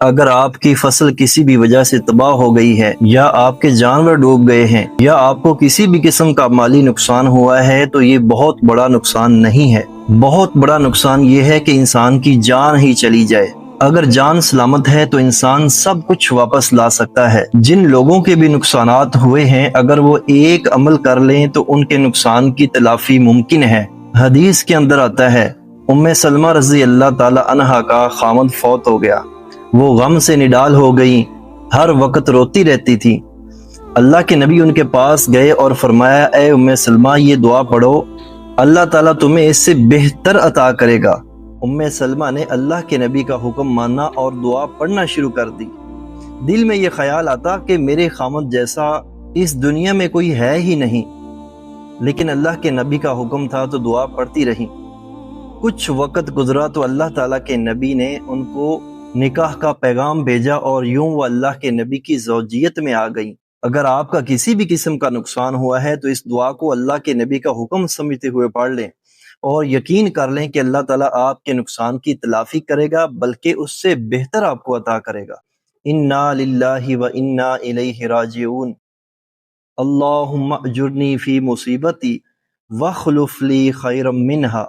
اگر آپ کی فصل کسی بھی وجہ سے تباہ ہو گئی ہے، یا آپ کے جانور ڈوب گئے ہیں، یا آپ کو کسی بھی قسم کا مالی نقصان ہوا ہے، تو یہ بہت بڑا نقصان نہیں ہے۔ بہت بڑا نقصان یہ ہے کہ انسان کی جان ہی چلی جائے۔ اگر جان سلامت ہے تو انسان سب کچھ واپس لا سکتا ہے۔ جن لوگوں کے بھی نقصانات ہوئے ہیں، اگر وہ ایک عمل کر لیں تو ان کے نقصان کی تلافی ممکن ہے۔ حدیث کے اندر آتا ہے، ام سلمہ رضی اللہ تعالی عنہا کا خامد فوت ہو گیا۔ وہ غم سے نڈال ہو گئی، ہر وقت روتی رہتی تھی۔ اللہ کے نبی ان کے پاس گئے اور فرمایا، اے ام سلمہ، یہ دعا پڑھو، اللہ تعالیٰ تمہیں اس سے بہتر عطا کرے گا۔ ام سلمہ نے اللہ کے نبی کا حکم مانا اور دعا پڑھنا شروع کر دی۔ دل میں یہ خیال آتا کہ میرے خامد جیسا اس دنیا میں کوئی ہے ہی نہیں، لیکن اللہ کے نبی کا حکم تھا تو دعا پڑھتی رہی۔ کچھ وقت گزرا تو اللہ تعالیٰ کے نبی نے ان کو نکاح کا پیغام بھیجا اور یوں وہ اللہ کے نبی کی زوجیت میں آ گئی۔ اگر آپ کا کسی بھی قسم کا نقصان ہوا ہے تو اس دعا کو اللہ کے نبی کا حکم سمجھتے ہوئے پڑھ لیں، اور یقین کر لیں کہ اللہ تعالیٰ آپ کے نقصان کی تلافی کرے گا، بلکہ اس سے بہتر آپ کو عطا کرے گا۔ انا للہ و انا الیہ راجعون، اللہم اجرنی فی مصیبتی واخلف لی خیرا منہا۔